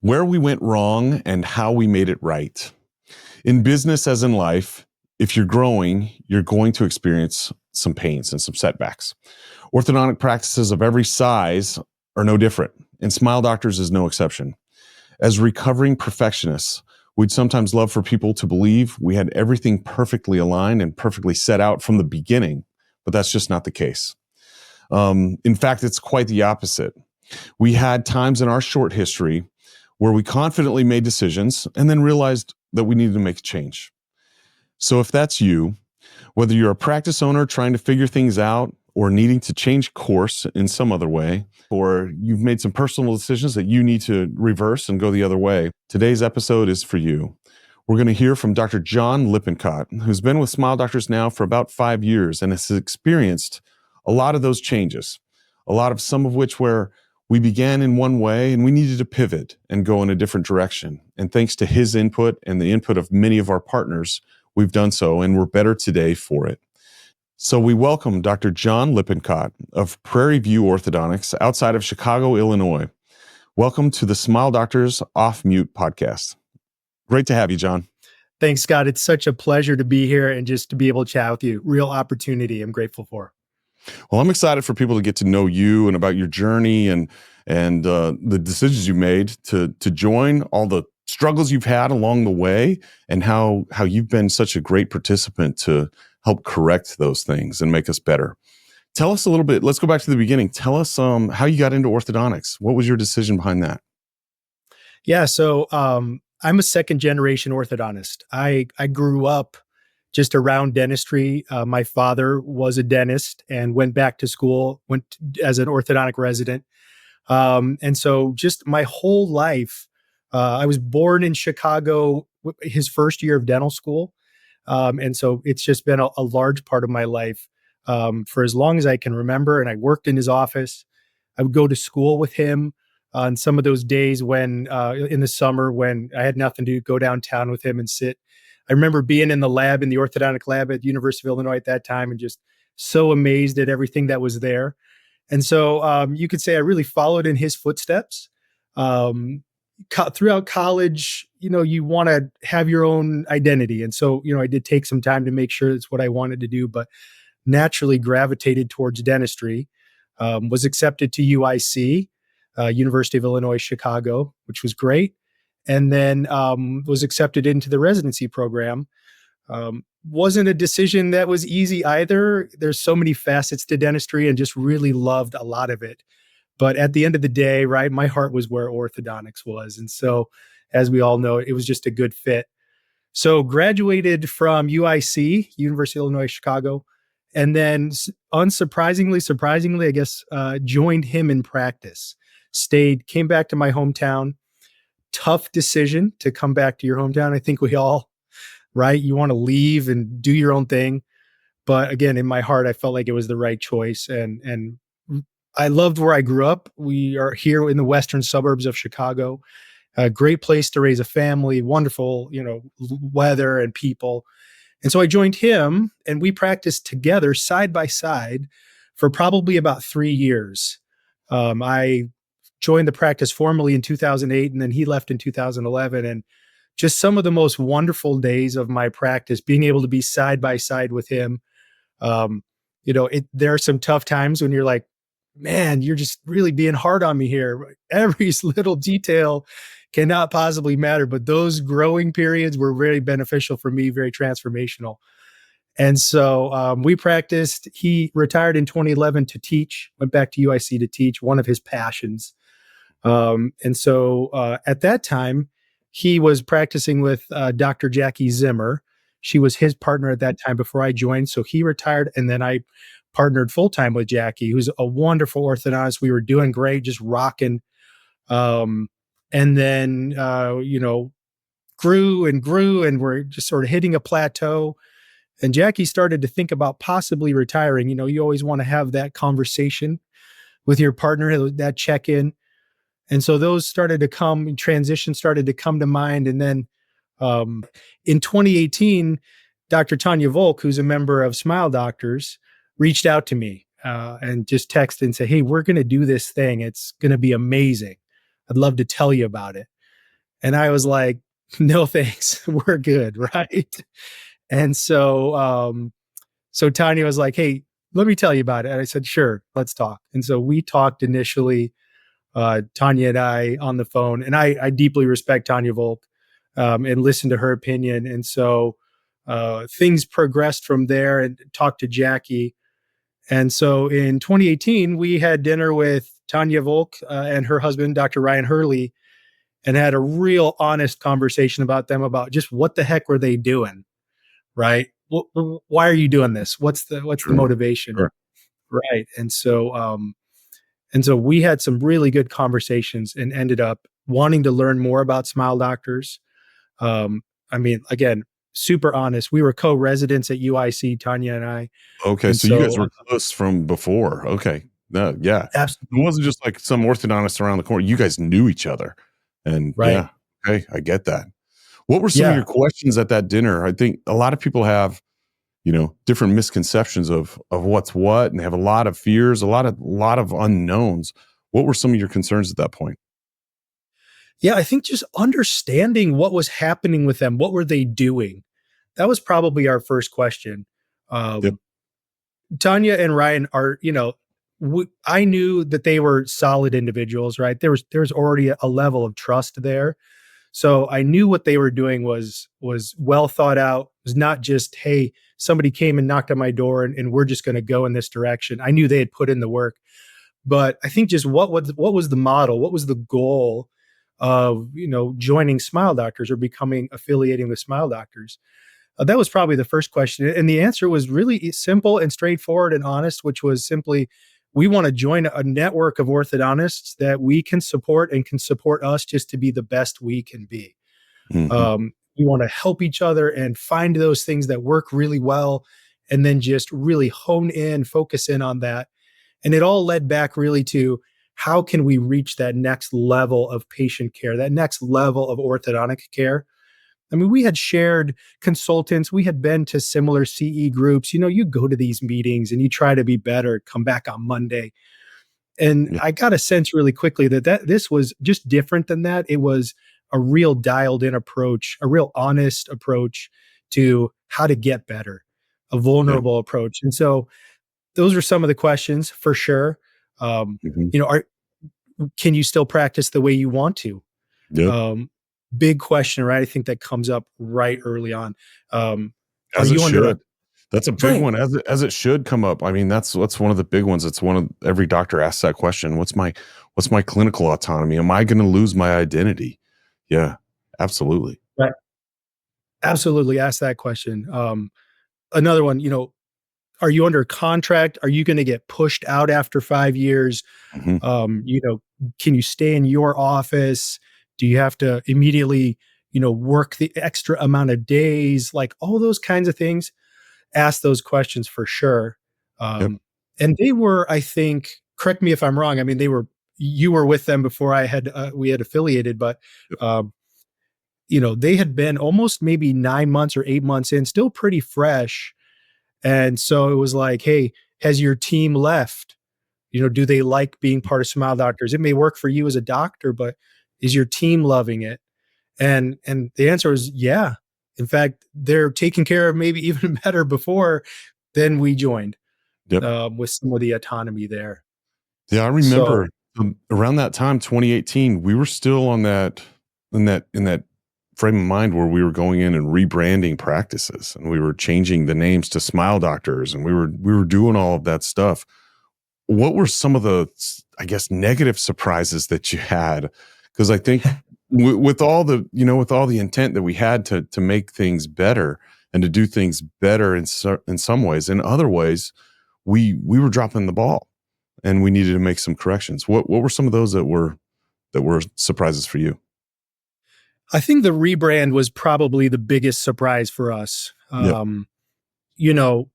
where we went wrong and how we made it right. In business as in life, if you're growing, you're going to experience some pains and some setbacks. Orthodontic practices of every size are no different, and Smile Doctors is no exception. As recovering perfectionists, we'd sometimes love for people to believe we had everything perfectly aligned and perfectly set out from the beginning, but that's just not the case. In fact, it's quite the opposite. We had times in our short history where we confidently made decisions and then realized that we needed to make a change. So if that's you, whether you're a practice owner trying to figure things out or needing to change course in some other way, or you've made some personal decisions that you need to reverse and go the other way, today's episode is for you. We're going to hear from Dr. John Lippincott, who's been with Smile Doctors now for about 5 years and has experienced a lot of those changes, some of which where we began in one way and we needed to pivot and go in a different direction. And thanks to his input and the input of many of our partners, we've done so, and we're better today for it. So we welcome Dr. John Lippincott of Prairie View Orthodontics outside of Chicago, Illinois. Welcome to the Smile Doctors Off Mute podcast. Great to have you, John. Thanks, Scott. It's such a pleasure to be here and just to be able to chat with you. Real opportunity I'm grateful for. Well, I'm excited for people to get to know you and about your journey and the decisions you made to join, all the struggles you've had along the way, and how you've been such a great participant to help correct those things and make us better. Tell us a little bit. Let's go back to the beginning. Tell us how you got into orthodontics. What was your decision behind that? Yeah, so I'm a second generation orthodontist. I grew up just around dentistry. My father was a dentist and went back to school, as an orthodontic resident. And so just my whole life, I was born in Chicago, his first year of dental school. And so it's just been a large part of my life for as long as I can remember. And I worked in his office. I would go to school with him on some of those days when, in the summer, when I had nothing to do, go downtown with him and sit. I remember being in the orthodontic lab at the University of Illinois at that time, and just so amazed at everything that was there. And so you could say I really followed in his footsteps. Throughout college, you want to have your own identity. And so, I did take some time to make sure that's what I wanted to do, but naturally gravitated towards dentistry, was accepted to UIC, University of Illinois, Chicago, which was great. And then was accepted into the residency program. Wasn't a decision that was easy either. There's so many facets to dentistry, and just really loved a lot of it. But at the end of the day, right, my heart was where orthodontics was. And so, as we all know, it was just a good fit. So graduated from UIC, University of Illinois, Chicago, and then surprisingly, I guess, joined him in practice. Came back to my hometown. Tough decision to come back to your hometown. I think we all, right? You want to leave and do your own thing. But again, in my heart, I felt like it was the right choice. And I loved where I grew up. We are here in the western suburbs of Chicago. A great place to raise a family, wonderful, weather and people. And so I joined him, and we practiced together side by side for probably about 3 years. I joined the practice formally in 2008, and then he left in 2011. And just some of the most wonderful days of my practice, being able to be side by side with him. There are some tough times when you're like, man, you're just really being hard on me here. Every little detail cannot possibly matter. But those growing periods were very beneficial for me, very transformational. And so we practiced. He retired in 2011 to teach, went back to UIC to teach, one of his passions. And so at that time, he was practicing with Dr. Jackie Zimmer. She was his partner at that time before I joined. So he retired, and then I partnered full-time with Jackie, who's a wonderful orthodontist. We were doing great, just rocking. And then, grew and we're just sort of hitting a plateau. And Jackie started to think about possibly retiring. You always want to have that conversation with your partner, that check-in. And so those transitions started to come to mind. And then in 2018, Dr. Tanya Volk, who's a member of Smile Doctors, reached out to me and just texted and said, hey, we're going to do this thing. It's going to be amazing. I'd love to tell you about it. And I was like, no, thanks. We're good. Right. And so Tanya was like, hey, let me tell you about it. And I said, sure, let's talk. And so we talked initially, Tanya and I on the phone, and I deeply respect Tanya Volk, and listen to her opinion. And so things progressed from there and talked to Jackie. And so in 2018, we had dinner with Tanya Volk and her husband, Dr. Ryan Hurley, and had a real honest conversation about them, about just what the heck were they doing, right? Why are you doing this? What's the Sure. motivation, Sure. right? And so we had some really good conversations and ended up wanting to learn more about Smile Doctors. I mean, again, super honest. We were co-residents at UIC, Tanya and I, Okay, and so you guys so were close from before. Okay. No, yeah. It absolutely wasn't just like some orthodontist around the corner. You guys knew each other. And right. yeah, okay, I get that. What were some of Yeah, your questions at that dinner? I think a lot of people have, different misconceptions of what's what, and they have a lot of fears, a lot of unknowns. What were some of your concerns at that point? yeah. I think just understanding what was happening with them, what were they doing? That was probably our first question. Yep. Um, Tanya and Ryan are, I knew that they were solid individuals, right? There was already a level of trust there. So I knew what they were doing was well thought out. It was not just, hey, somebody came and knocked on my door and we're just going to go in this direction. I knew they had put in the work. But I think just what was the model? What was the goal of, joining Smile Doctors or becoming affiliating with Smile Doctors? That was probably the first question. And the answer was really simple and straightforward and honest, which was simply, we want to join a network of orthodontists that we can support and can support us just to be the best we can be. Hmm. We want to help each other and find those things that work really well, and then just really hone in, focus in on that. And it all led back really to, how can we reach that next level of patient care, that next level of orthodontic care? I mean, we had shared consultants. We had been to similar CE groups. You go to these meetings and you try to be better, come back on Monday. And Yeah. I got a sense really quickly that this was just different than that. It was a real dialed in approach, a real honest approach to how to get better, a Yeah. vulnerable approach. And so those are some of the questions for sure. Um, Hmm. can you still practice the way you want to? Yep. Um, Big question, right? I think that comes up right early on. Are As it you under a should. That's a big right? one, as it should come up. I mean, that's one of the big ones. It's one of every doctor asks that question. What's my clinical autonomy? Am I gonna lose my identity? Yeah, absolutely. Right. Absolutely, ask that question. Another one, are you under contract? Are you going to get pushed out after 5 years? Mhm. Um, you know, can you stay in your office? Do you have to immediately, work the extra amount of days? Like all those kinds of things. Ask those questions for sure. Yep. And they were, I think, correct me if I'm wrong. I mean, you were with them before we had affiliated, but Yep. um, they had been almost maybe 9 months or 8 months in, still pretty fresh. And so it was like, hey, has your team left? Do they like being part of Smile Doctors? It may work for you as a doctor, but is your team loving it? And the answer is yeah. In fact, they're taken care of maybe even better before than we joined, Yep. with some of the autonomy there. Yeah, I So remember, around that time, 2018, we were still on that in that frame of mind where we were going in and rebranding practices, and we were changing the names to Smile Doctors, and we were doing all of that stuff. What were some of the, I guess, negative surprises that you had? Because I think with all the intent that we had to make things better and to do things better in some ways, in other ways, we were dropping the ball and we needed to make some corrections. What were some of those that were surprises for you? I think the rebrand was probably the biggest surprise for us. Yep. You know,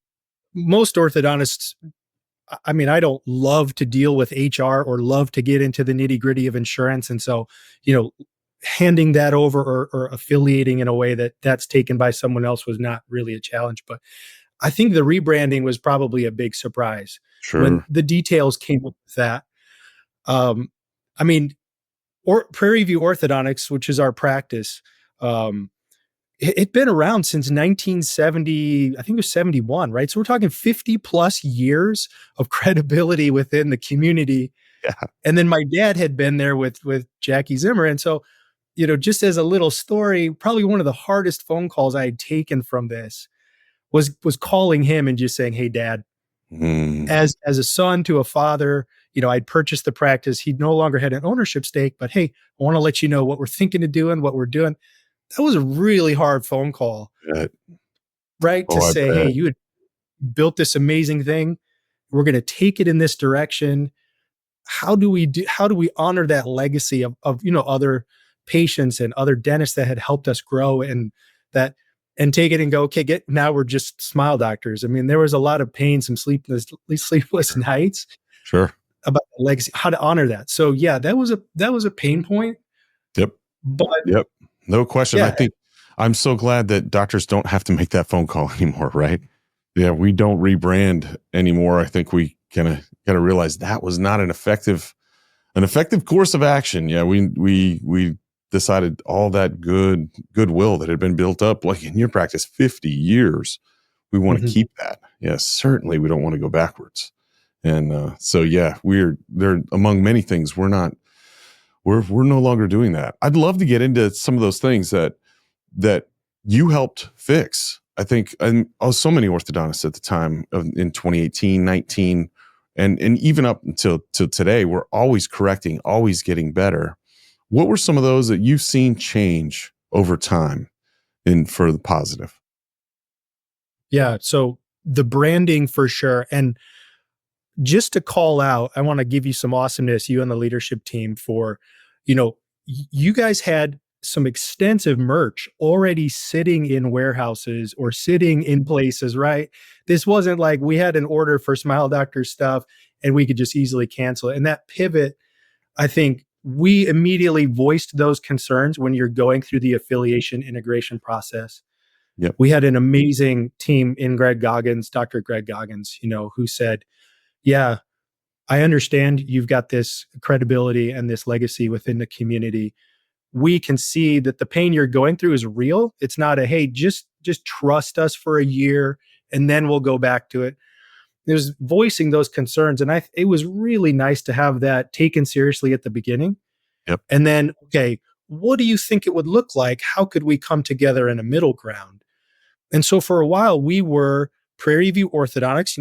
most orthodontists, I mean, I don't love to deal with HR or love to get into the nitty gritty of insurance. And so, handing that over or affiliating in a way that's taken by someone else was not really a challenge. But I think the rebranding was probably a big surprise when Sure. the details came up with that. Um, I mean, or Prairie View Orthodontics, which is our practice, it'd been around since 1970, I think it was 71, right? So we're talking 50 plus years of credibility within the community. Yeah. And then my dad had been there with Jackie Zimmer. And so, just as a little story, probably one of the hardest phone calls I had taken from this was calling him and just saying, "Hey, Dad, Mm. as a son to a father, I'd purchased the practice. He no longer had an ownership stake, but hey, I want to let you know what we're thinking of doing, what we're doing." That was a really hard phone call, Bet. right? To Oh, I say, "Hey, bet. you had built this amazing thing. We're going to take it in this direction. How do we honor that legacy of other patients and other dentists that had helped us grow that and take it and go, okay, now we're just smile doctors." I mean, there was a lot of pain, some sleepless Sure. nights Sure. about the legacy, how to honor that. So yeah, that was a pain point. Yep. But Yep. No question. I yeah, think I'm so glad that doctors don't have to make that phone call anymore, right? Yeah, we don't rebrand anymore. I think we kind of got to realize that was not an effective course of action. Yeah, we decided all that goodwill that had been built up, like in your practice, 50 years. We want to mhm. keep that. Yeah, certainly we don't want to go backwards. And so yeah, we're there among many things. We're no longer doing that. I'd love to get into some of those things that you helped fix. I think I was so many orthodontists at the time in 2018, 19, and even up until today, we're always correcting, always getting better. What were some of those that you've seen change over time in for the positive? Yeah. So the branding for sure. And just to call out, I want to give you some awesomeness, you and the leadership team, for, you guys had some extensive merch already sitting in warehouses or sitting in places, right? This wasn't like we had an order for Smile Doctor stuff and we could just easily cancel it. And that pivot, I think we immediately voiced those concerns when you're going through the affiliation integration process. Yep. We had an amazing team in Greg Goggins, Dr. Greg Goggins, who said, yeah, I understand you've got this credibility and this legacy within the community. We can see that the pain you're going through is real. It's not a, hey, just trust us for a year and then we'll go back to it. It was voicing those concerns. And it was really nice to have that taken seriously at the beginning. Yep. And then, okay, what do you think it would look like? How could we come together in a middle ground? And so for a while, we were Prairie View Orthodontics,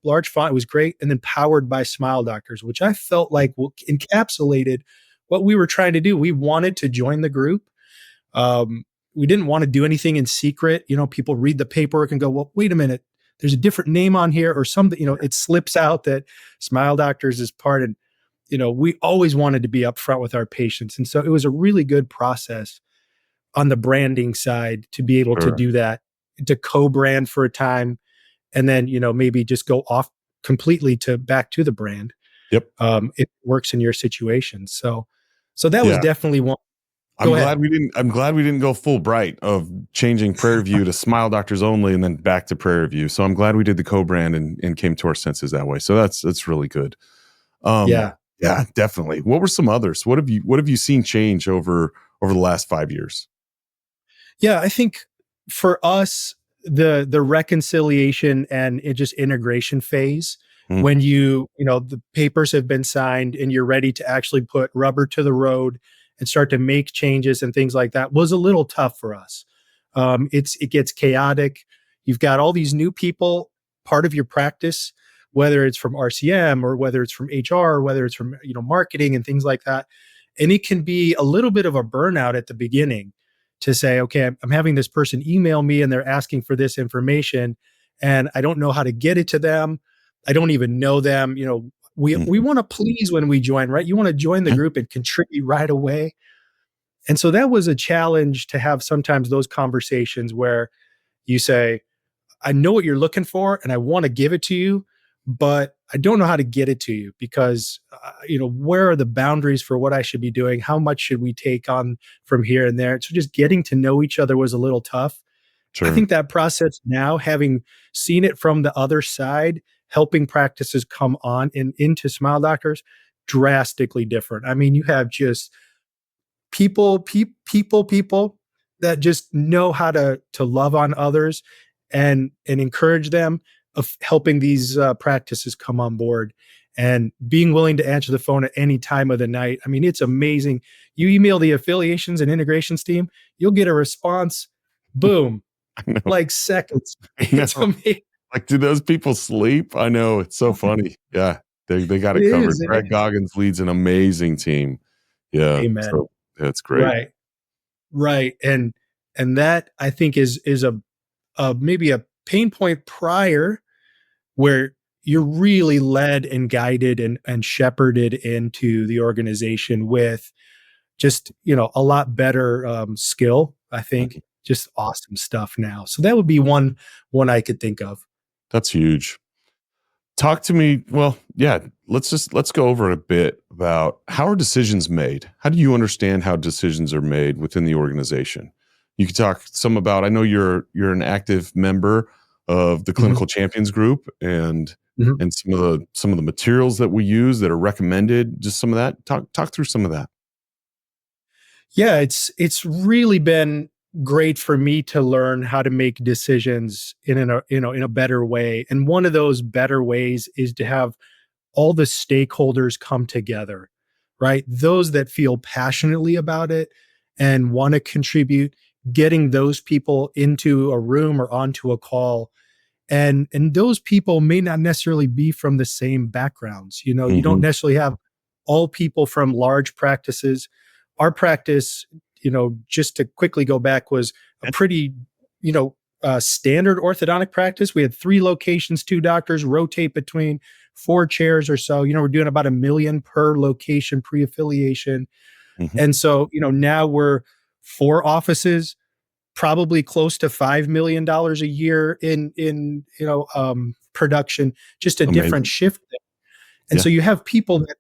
large font. It was great. And then powered by Smile Doctors, which I felt like encapsulated what we were trying to do. We wanted to join the group. We didn't want to do anything in secret. People read the paperwork and go, well, wait a minute, there's a different name on here or something. It slips out that Smile Doctors is part. And, we always wanted to be upfront with our patients. And so it was a really good process on the branding side to be able to Sure. do that, to co-brand for a time, and then maybe just go off completely to back to the brand. Yep. It works in your situation. So that was Yeah. definitely one. I'm Go glad ahead. I'm glad we didn't go full bright of changing Prairie View to Smile Doctors only and then back to Prairie View. So I'm glad we did the co-brand and came to our senses that way. So that's really good. Yeah. Yeah, definitely. What were some others? What have you seen change over the last 5 years? Yeah, I think for us, the reconciliation and it just integration phase, Mm. when the papers have been signed and you're ready to actually put rubber to the road and start to make changes and things like that, was a little tough for us. It gets chaotic. You've got all these new people part of your practice, whether it's from RCM or whether it's from HR or whether it's from marketing and things like that, and it can be a little bit of a burnout at the beginning to say, okay, I'm having this person email me and they're asking for this information and I don't know how to get it to them. I don't even know them. We Mhm. want to please when we join, right? You want to join the Yeah. group and contribute right away. And so that was a challenge to have sometimes those conversations where you say, I know what you're looking for and I want to give it to you, but I don't know how to get it to you because, where are the boundaries for what I should be doing? How much should we take on from here and there? So just getting to know each other was a little tough. I Sure. think that process now, having seen it from the other side, helping practices come on and into Smile Doctors, drastically different. I mean, you have just people that just know how to love on others and encourage them, of helping these practices come on board and being willing to answer the phone at any time of the night. I mean, it's amazing. You email the affiliations and integrations team, you'll get a response, boom, I know. like seconds. I It's know. amazing. Like, do those people sleep? I know. It's so funny. Yeah. They got It it covered. is. It Greg is. Goggins leads an amazing team. Yeah. Amen. So that's great. Right. Right. And that I think is a maybe a pain point prior, where you're really led and guided and shepherded into the organization with just, a lot better skill, I think. Mhm. Just awesome stuff now. So that would be one I could think of. That's huge. Talk to me. Well, yeah, let's go over a bit about how are decisions made? How do you understand how decisions are made within the organization? You could talk some about, I know you're an active member of the Mhm, Clinical Champions Group mhm. and some of the materials that we use that are recommended, just some of that. Talk through some of that. Yeah, it's really been great for me to learn how to make decisions in a better way. And one of those better ways is to have all the stakeholders come together, right? Those that feel passionately about it and want to contribute, getting those people into a room or onto a call. And those people may not necessarily be from the same backgrounds. You don't Hmm. necessarily have all people from large practices. Our practice, just to quickly go back, was a pretty, you know, standard orthodontic practice. We had 3 locations, 2 doctors, rotate between 4 chairs or so. We're doing about 1 million per location pre-affiliation. Hmm. And so, now we're 4 offices, probably close to $5 million a year in production, just a different Amazing. shift. And Yeah. so you have people that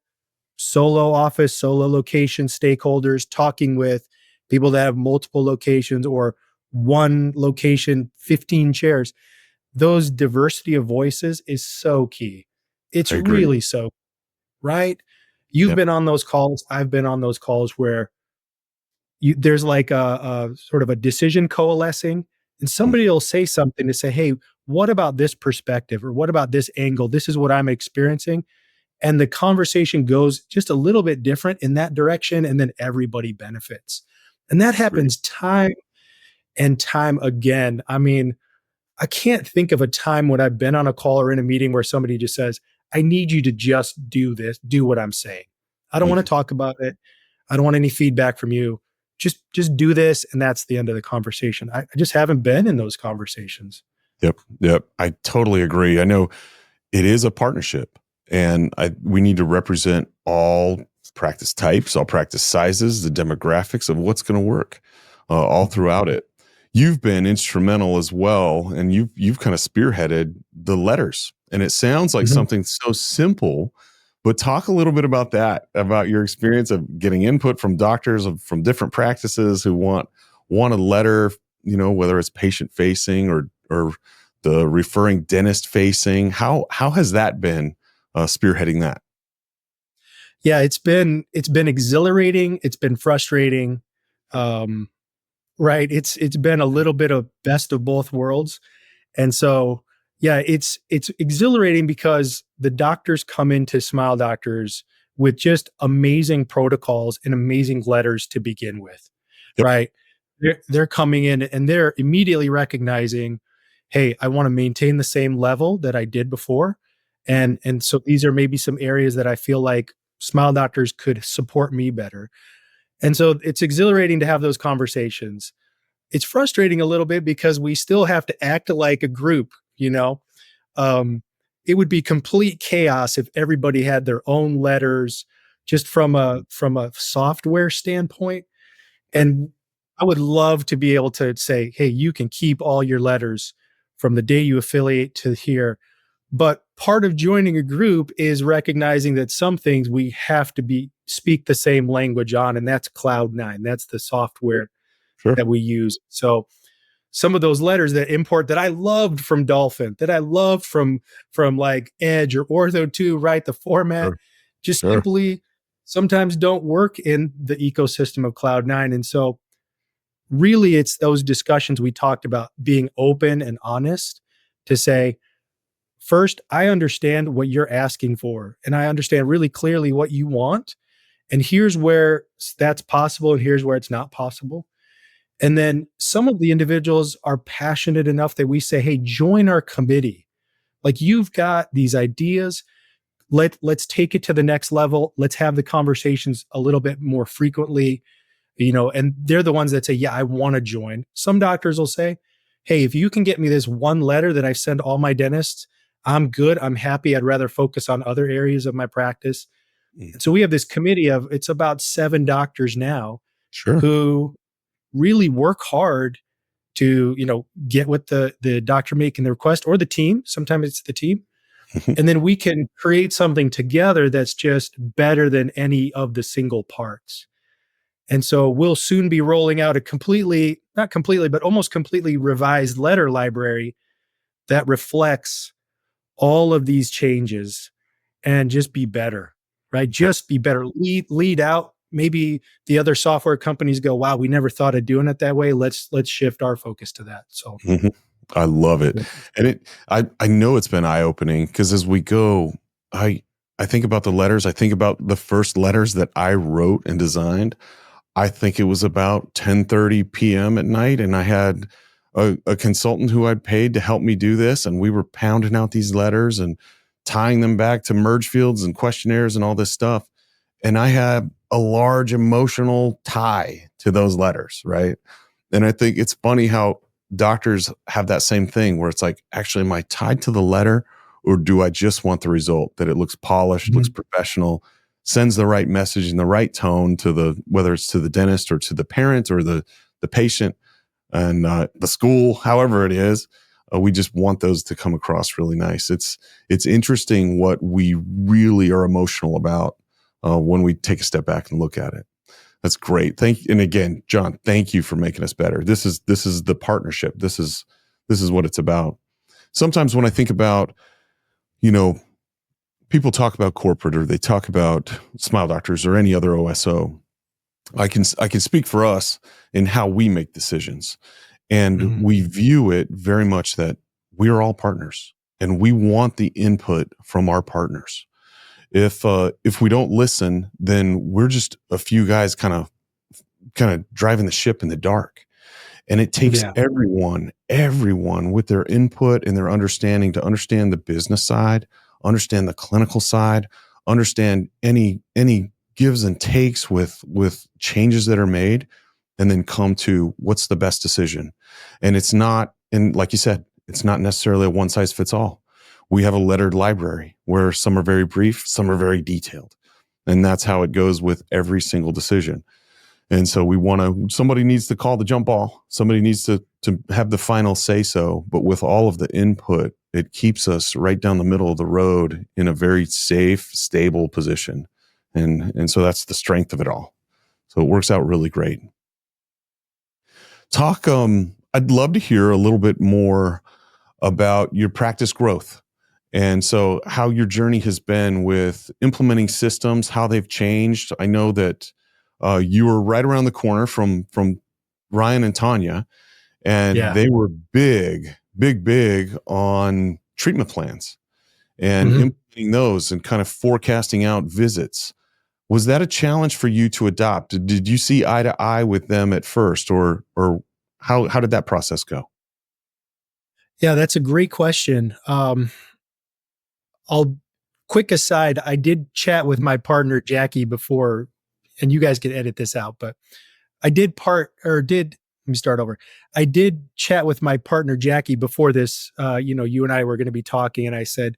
solo office, solo location stakeholders talking with people that have multiple locations, or 1 location, 15 chairs. Those diversity of voices is so key. It's I agree. really so, right? You've Yep. been on those calls. I've been on those calls where there's like a sort of a decision coalescing, and Mm. somebody will say something to say, "Hey, what about this perspective, or what about this angle? This is what I'm experiencing." And the conversation goes just a little bit different in that direction, and then everybody benefits. And that Great. happens time and time again. I mean, I can't think of a time when I've been on a call or in a meeting where somebody just says, "I need you to just do this, do what I'm saying. I don't want to Mhm. talk about it. I don't want any feedback from you. Just do this," and that's the end of the conversation. I just haven't been in those conversations. Yep. Yep. I totally agree. I know it is a partnership, and we need to represent all practice types, all practice sizes, the demographics of what's going to work all Mhm. throughout it. You've been instrumental as well, and you've kind of spearheaded the letters, and it sounds like Mhm. something so simple. But talk a little bit about that, about your experience of getting input from doctors from different practices who want a letter, whether it's patient facing or the referring dentist facing. How has that been spearheading that? Yeah, it's been exhilarating, it's been frustrating. Um, right, it's been a little bit of best of both worlds. And so, yeah, it's exhilarating because the doctors come into Smile Doctors with just amazing protocols and amazing letters to begin with, Yep. right? They're coming in and they're immediately recognizing, hey, I want to maintain the same level that I did before. And so these are maybe some areas that I feel like Smile Doctors could support me better. And so it's exhilarating to have those conversations. It's frustrating a little bit because we still have to act like a group, you know? Um, it would be complete chaos if everybody had their own letters just from a software standpoint. Right. And I would love to be able to say, hey, you can keep all your letters from the day you affiliate to here. But part of joining a group is recognizing that some things we have to be speak the same language on, and that's Cloud9. That's the software Sure. that we use. So some of those letters that import that I loved from Dolphin, that I loved from like Edge or Ortho 2, right? The format Sure. just Sure. simply sometimes don't work in the ecosystem of Cloud9. And so really it's those discussions we talked about, being open and honest to say, first, I understand what you're asking for, and I understand really clearly what you want. And here's where that's possible, and here's where it's not possible. And then some of the individuals are passionate enough that we say, hey, join our committee. Like, you've got these ideas. Let's take it to the next level. Let's have the conversations a little bit more frequently, and they're the ones that say, yeah, I want to join. Some doctors will say, hey, if you can get me this one letter that I send all my dentists, I'm good. I'm happy. I'd rather focus on other areas of my practice. And so we have this committee of, it's about 7 doctors now Sure. who really work hard to, get with the doctor making the request, or the team. Sometimes it's the team. And then we can create something together that's just better than any of the single parts. And so we'll soon be rolling out a not completely, but almost completely revised letter library that reflects all of these changes and just be better, right? Just be better. Lead out. Maybe the other software companies go, wow, we never thought of doing it that way. Let's shift our focus to that. So Mhm. I love it. And I know it's been eye-opening, because as we go, I think about the letters. I think about the first letters that I wrote and designed. I think it was about 10:30 PM at night, and I had a consultant who I'd paid to help me do this, and we were pounding out these letters and tying them back to merge fields and questionnaires and all this stuff. And I had a large emotional tie to those letters, right? And I think it's funny how doctors have that same thing, where it's like, actually, am I tied to the letter, or do I just want the result, that it looks polished, looks professional, sends the right message in the right tone to whether it's to the dentist or to the parent or the patient and the school, however it is. We just want those to come across really nice. It's interesting what we really are emotional about when we take a step back and look at it. That's great. And again, John, thank you for making us better. This is the partnership. This is what it's about. Sometimes when I think about, people talk about corporate, or they talk about Smile Doctors or any other OSO, I can speak for us in how we make decisions. And we view it very much that we are all partners, and we want the input from our partners. If we don't listen, then we're just a few guys kind of driving the ship in the dark. And it takes everyone with their input and their understanding to understand the business side, understand the clinical side, understand any gives and takes with changes that are made, and then come to what's the best decision. And it's not, and like you said, it's not necessarily a one size fits all. We have a lettered library where some are very brief, some are very detailed. And that's how it goes with every single decision. And so somebody needs to call the jump ball. Somebody needs to have the final say so. But with all of the input, it keeps us right down the middle of the road in a very safe, stable position. And so that's the strength of it all. So it works out really great. I'd love to hear a little bit more about your practice growth. And so how your journey has been with implementing systems, how they've changed. I know that you were right around the corner from Ryan and Tanya, and they were big on treatment plans and implementing those and kind of forecasting out visits. Was that a challenge for you to adopt? Did you see eye to eye with them at first, or how did that process go? Yeah, that's a great question. I'll quick aside, I did chat with my partner Jackie before, and you guys can edit this out, but let me start over. I did chat with my partner Jackie before this. You and I were going to be talking, and I said,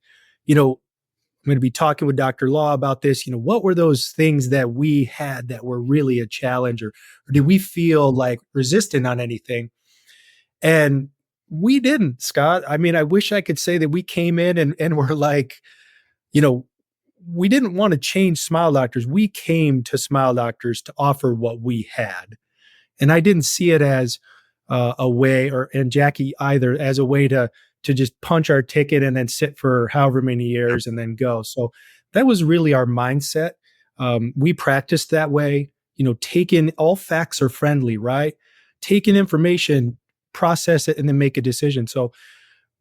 I'm going to be talking with Dr. Law about this. What were those things that we had that were really a challenge, or did we feel like resistant on anything? And we didn't, Scott. I mean, I wish I could say that we came in and were like, we didn't want to change Smile Doctors. We came to Smile Doctors to offer what we had. And I didn't see it as a way, and Jackie either, as a way to just punch our ticket and then sit for however many years and then go. So that was really our mindset. We practiced that way. Take in all facts are friendly, right? Take in information, process it, and then make a decision. So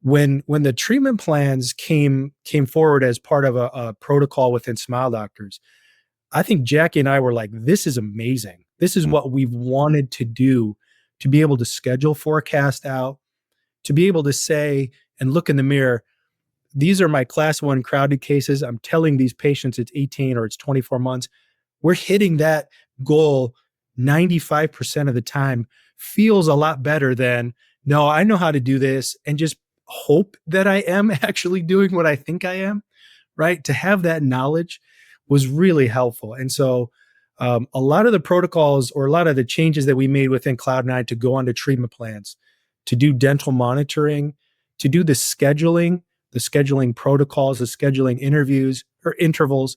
when the treatment plans came forward as part of a protocol within Smile Doctors, I think Jackie and I were like, this is amazing. This is what we've wanted to do, to be able to schedule forecast out, to be able to say and look in the mirror, these are my class 1 crowded cases. I'm telling these patients it's 18 or it's 24 months. We're hitting that goal 95% of the time. Feels a lot better than, no, I know how to do this, and just hope that I am actually doing what I think I am, right? To have that knowledge was really helpful. And so a lot of the protocols, or a lot of the changes that we made within Cloud9 to go onto treatment plans, to do dental monitoring, to do the scheduling protocols, the scheduling interviews or intervals,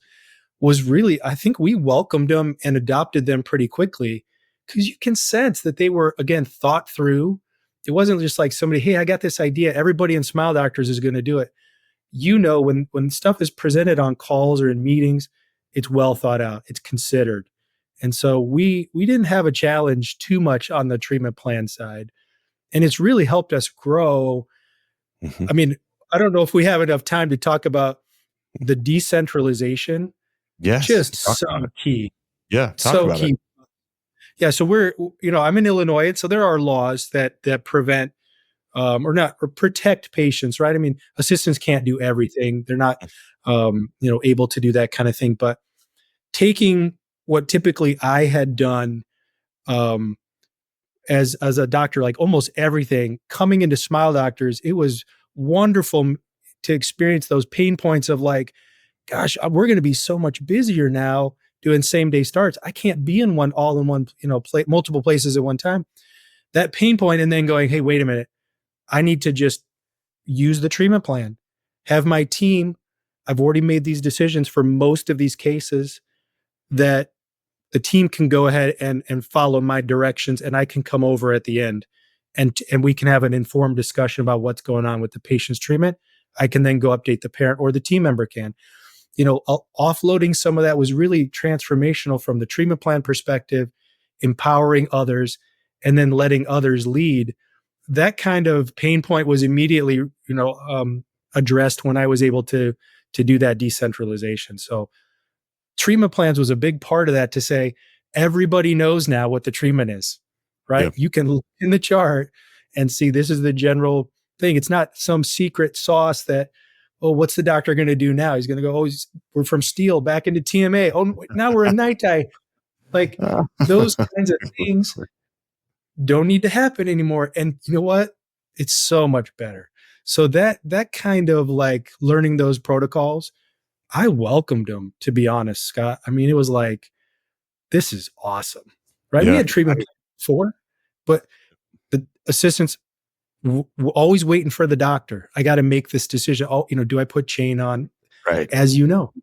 was really, I think we welcomed them and adopted them pretty quickly, because you can sense that they were, again, thought through. It wasn't just like somebody, hey, I got this idea, everybody in Smile Doctors is going to do it. When stuff is presented on calls or in meetings, it's well thought out, it's considered. And so we didn't have a challenge too much on the treatment plan side. And it's really helped us grow. Mm-hmm. I mean, I don't know if we have enough time to talk about the decentralization. Yes. Just so key. Yeah. So key. Yeah. So I'm in Illinois, and so there are laws that prevent or protect patients, right? I mean, assistants can't do everything. They're not, able to do that kind of thing. But taking what typically I had done as a doctor, like almost everything, coming into Smile Doctors, it was wonderful to experience those pain points of like, gosh, we're going to be so much busier now doing same day starts. I can't be in multiple places at one time. That pain point, and then going, hey, wait a minute, I need to just use the treatment plan, have my team. I've already made these decisions for most of these cases, that the team can go ahead and follow my directions, and I can come over at the end and we can have an informed discussion about what's going on with the patient's treatment. I can then go update the parent, or the team member can. Offloading some of that was really transformational from the treatment plan perspective, empowering others, and then letting others lead. That kind of pain point was immediately, addressed when I was able to do that decentralization. So treatment plans was a big part of that, to say everybody knows now what the treatment is, right? Yep. You can look in the chart and see this is the general thing. It's not some secret sauce that, oh, what's the doctor going to do now? He's going to go, we're from steel back into TMA. Oh, now we're in night eye. Like those kinds of things don't need to happen anymore. And you know what? It's so much better. So that kind of like learning those protocols, I welcomed them, to be honest, Scott. I mean, it was like, this is awesome, right? Yeah. We had treatment before, but the assistants were always waiting for the doctor. I got to make this decision. Oh, do I put chain on? Right. As you know.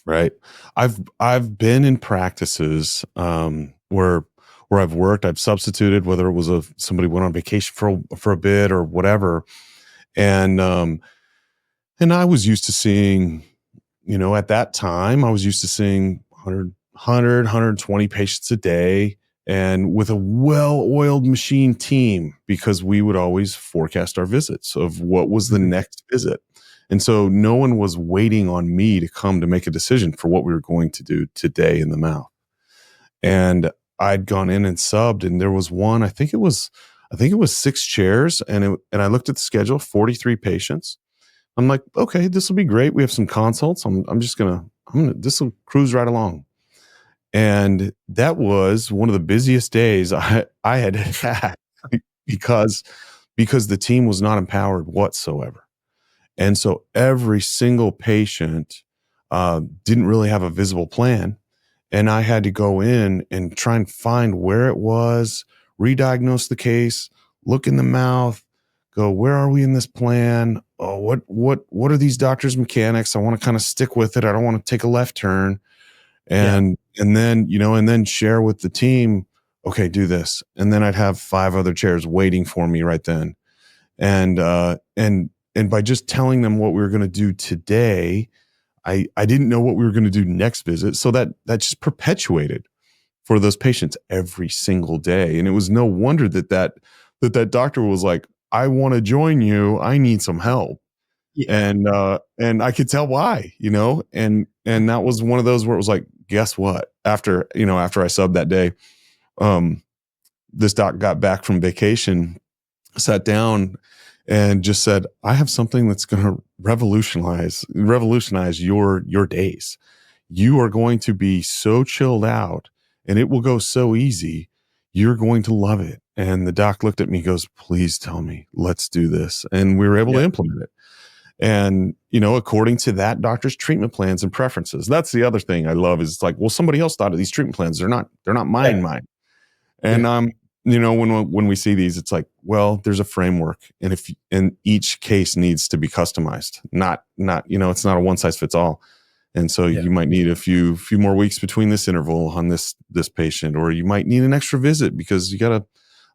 Right. I've been in practices where I've worked, I've substituted, whether it was somebody went on vacation for a bit or whatever. And I was used to seeing, at that time, I was used to seeing 120 patients a day, and with a well-oiled machine team, because we would always forecast our visits of what was the next visit. And so no one was waiting on me to come to make a decision for what we were going to do today in the mouth. And I'd gone in and subbed, and there was one, I think it was 6 chairs, and I looked at the schedule, 43 patients. I'm like, okay, this will be great. We have some consults. This will cruise right along. And that was one of the busiest days I had had because the team was not empowered whatsoever. And so every single patient didn't really have a visible plan. And I had to go in and try and find where it was, re-diagnose the case, look in the mouth, go, where are we in this plan? Oh, what are these doctors' mechanics? I want to kind of stick with it. I don't want to take a left turn. And then share with the team, okay, do this. And then I'd have 5 other chairs waiting for me right then. And by just telling them what we were going to do today, I didn't know what we were going to do next visit. So that just perpetuated for those patients every single day. And it was no wonder that doctor was like, I want to join you. I need some help. Yeah. And I could tell why, and that was one of those where it was like, guess what? After I subbed that day, this doc got back from vacation, sat down and just said, I have something that's going to revolutionize your days. You are going to be so chilled out and it will go so easy. You're going to love it. And the doc looked at me, goes, please tell me, let's do this. And we were able to implement it. And, according to that doctor's treatment plans and preferences. That's the other thing I love is it's like, well, somebody else thought of these treatment plans. They're not mine. And, when we see these, it's like, well, there's a framework and each case needs to be customized, not, it's not a one size fits all. And so you might need a few more weeks between this interval on this patient, or you might need an extra visit because you got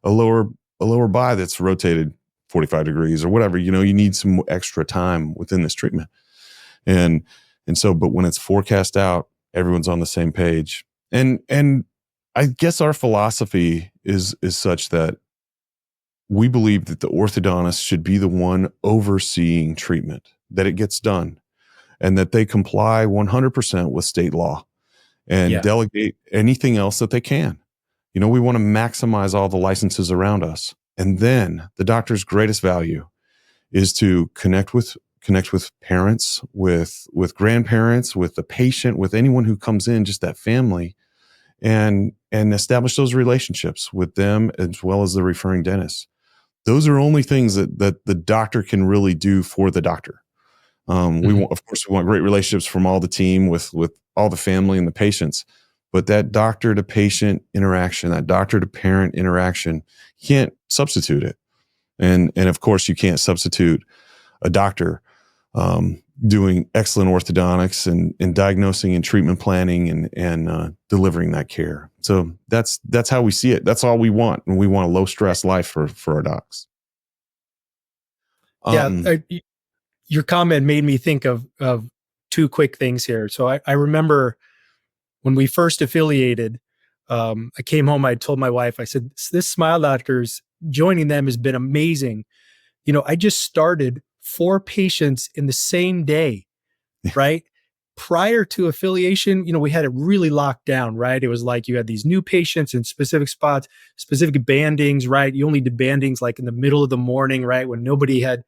a lower bi that's rotated 45 degrees or whatever, you need some extra time within this treatment. And so, but when it's forecast out, everyone's on the same page. And I guess our philosophy is such that we believe that the orthodontist should be the one overseeing treatment, that it gets done, and that they comply 100% with state law and delegate anything else that they can. We want to maximize all the licenses around us. And then the doctor's greatest value is to connect with parents, with grandparents, with the patient, with anyone who comes in, just that family, and establish those relationships with them as well as the referring dentist. Those are only things that the doctor can really do for the doctor. We want great relationships from all the team with all the family and the patients, but that doctor to patient interaction, that doctor to parent interaction, you can't substitute it. And of course you can't substitute a doctor doing excellent orthodontics and diagnosing and treatment planning and delivering that care. So that's how we see it. That's all we want. And we want a low stress life for our docs. Your comment made me think of two quick things here. So I remember when we first affiliated, I came home, I told my wife, I said, this Smile Doctors, joining them has been amazing. I just started 4 patients in the same day, right? Prior to affiliation, we had it really locked down, right? It was like you had these new patients in specific spots, specific bandings, right? You only did bandings like in the middle of the morning, right? When nobody had.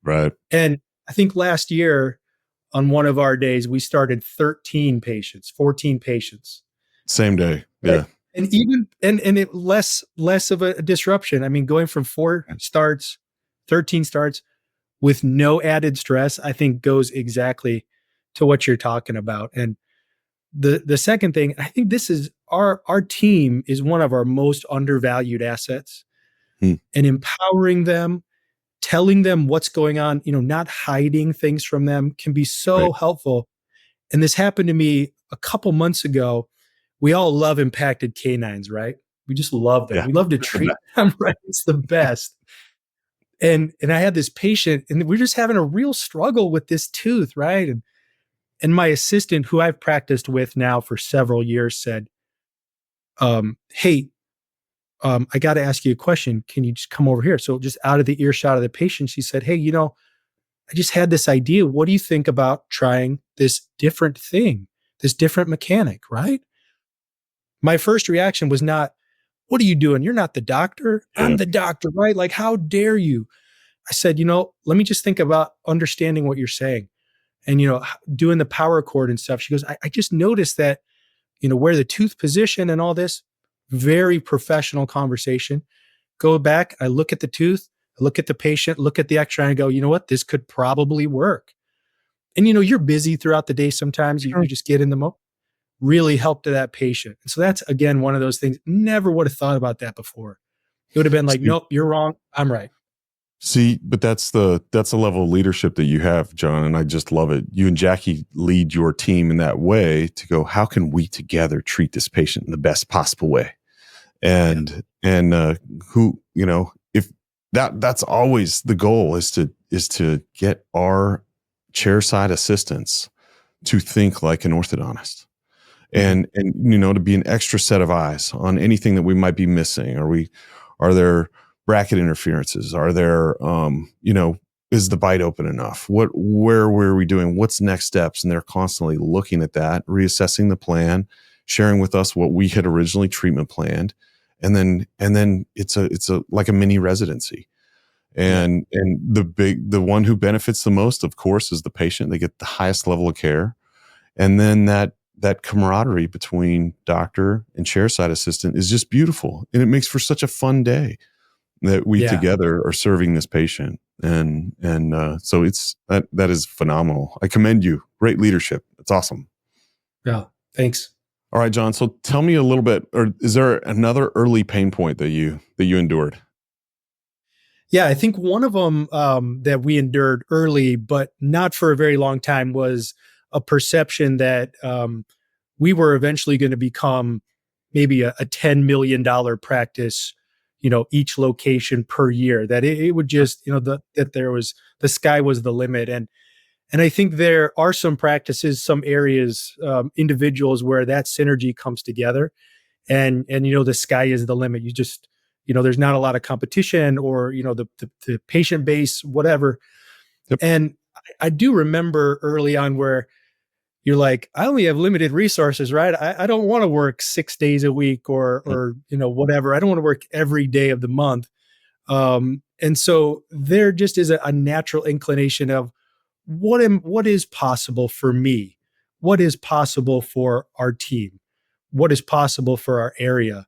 Right. And I think last year on one of our days, we started 13 patients, 14 patients. Same day. Yeah. Right? And even, and it less of a disruption. I mean, going from 4 starts, 13 starts with no added stress, I think goes exactly to what you're talking about. And the second thing, I think this is our team is one of our most undervalued assets, and empowering them, telling them what's going on, not hiding things from them can be so helpful. And this happened to me a couple months ago. We all love impacted canines, right? We just love them. Yeah. We love to treat them, right? It's the best. And I had this patient and we're just having a real struggle with this tooth, right? And my assistant, who I've practiced with now for several years, said, hey, I got to ask you a question. Can you just come over here? So just out of the earshot of the patient, she said, hey, I just had this idea. What do you think about trying this different thing, this different mechanic, right? My first reaction was not, what are you doing? You're not the doctor. I'm the doctor, right? Like, how dare you? I said, let me just think about understanding what you're saying and, doing the power cord and stuff. She goes, I just noticed that, where the tooth position and all this, very professional conversation. Go back. I look at the tooth, I look at the patient, look at the x-ray and I go, you know what? This could probably work. And, you're busy throughout the day. Sometimes you just get in the mode. Really help to that patient. And so that's, again, one of those things. Never would have thought about that before. It would have been like, nope, you're wrong. I'm right. See, but that's the level of leadership that you have, John. And I just love it. You and Jackie lead your team in that way to go, how can we together treat this patient in the best possible way? And who, if that's always the goal is to get our chairside assistants to think like an orthodontist, and to be an extra set of eyes on anything that we might be missing. Are there bracket interferences? Are there is the bite open enough? Where were we doing? What's next steps? And they're constantly looking at that, reassessing the plan, sharing with us what we had originally treatment planned, and then it's a like a mini residency. And the one who benefits the most, of course, is the patient. They get the highest level of care, and then that camaraderie between doctor and chairside assistant is just beautiful, and it makes for such a fun day that we together are serving this patient. And so it's that is phenomenal. I commend you. Great leadership. It's awesome. Yeah. Thanks. All right, John. So tell me a little bit, or is there another early pain point that you endured? Yeah, I think one of them that we endured early, but not for a very long time, was a perception that we were eventually going to become maybe a $10 million practice, each location per year, that it would just, that there was, the sky was the limit. And I think there are some practices, some areas, individuals where that synergy comes together, and the sky is the limit. You just, there's not a lot of competition, or, the patient base, whatever. Yep. And I do remember early on where you're like, I only have limited resources, right? I don't want to work 6 days a week or whatever. I don't want to work every day of the month. And so there just is a natural inclination of what is possible for me? What is possible for our team? What is possible for our area?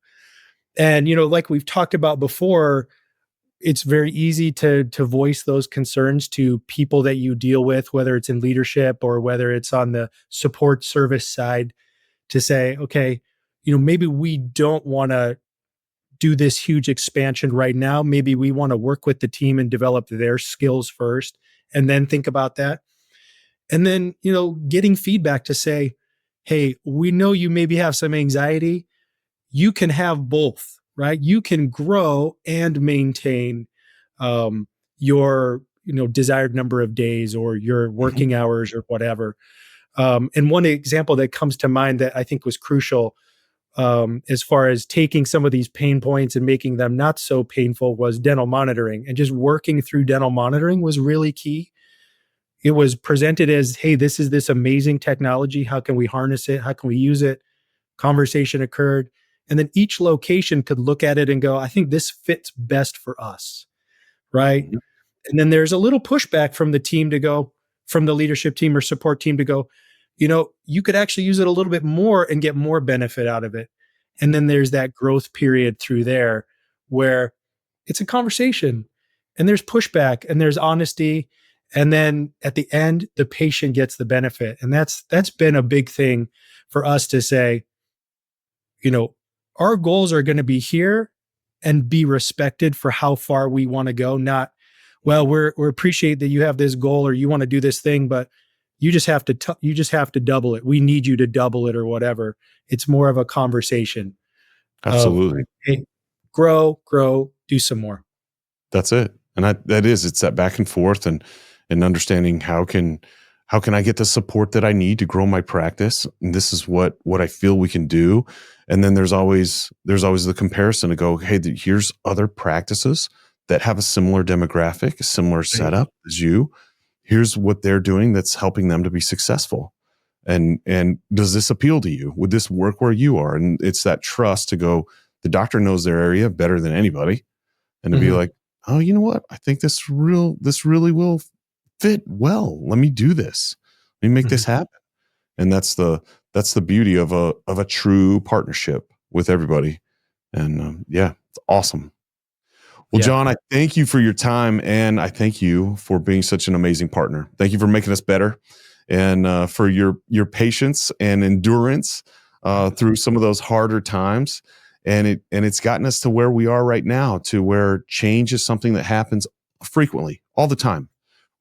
And, like we've talked about before, it's very easy to voice those concerns to people that you deal with, whether it's in leadership or whether it's on the support service side, to say, okay, maybe we don't want to do this huge expansion right now. Maybe we want to work with the team and develop their skills first, and then think about that. And then, getting feedback to say, hey, we know you maybe have some anxiety. You can have both, right? You can grow and maintain your, desired number of days or your working hours or whatever. And one example that comes to mind that I think was crucial as far as taking some of these pain points and making them not so painful was dental monitoring. And just working through dental monitoring was really key. It was presented as, hey, this is this amazing technology. How can we harness it? How can we use it? Conversation occurred. And then each location could look at it and go, I think this fits best for us, right? Mm-hmm. And then there's a little pushback from the team to go, from the leadership team or support team to go, you could actually use it a little bit more and get more benefit out of it. And then there's that growth period through there where it's a conversation and there's pushback and there's honesty. And then at the end, the patient gets the benefit. And that's been a big thing for us to say, our goals are going to be here and be respected for how far we want to go. Not, well, we appreciate that you have this goal or you want to do this thing, but you just have to double it. We need you to double it or whatever. It's more of a conversation. Absolutely. Hey, grow, do some more. That's it. And it's that back and forth and understanding how can I get the support that I need to grow my practice? And this is what I feel we can do. And then there's always the comparison to go, hey, here's other practices that have a similar demographic, a similar setup as you. Here's what they're doing that's helping them to be successful. And does this appeal to you? Would this work where you are? And it's that trust to go, the doctor knows their area better than anybody. And to be like, oh, you know what? I think this really will fit well. Let me do this. Let me make this happen. And that's the beauty of a true partnership with everybody. And it's awesome. Well, John, I thank you for your time, and I thank you for being such an amazing partner. Thank you for making us better, and for your patience and endurance through some of those harder times. And it's gotten us to where we are right now, to where change is something that happens frequently, all the time.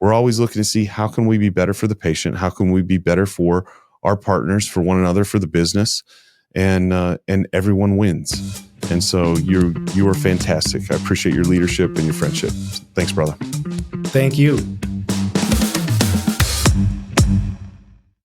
We're always looking to see how can we be better for the patient, how can we be better for our partners, for one another, for the business, and everyone wins. And so you are fantastic. I appreciate your leadership and your friendship. Thanks, brother. Thank you.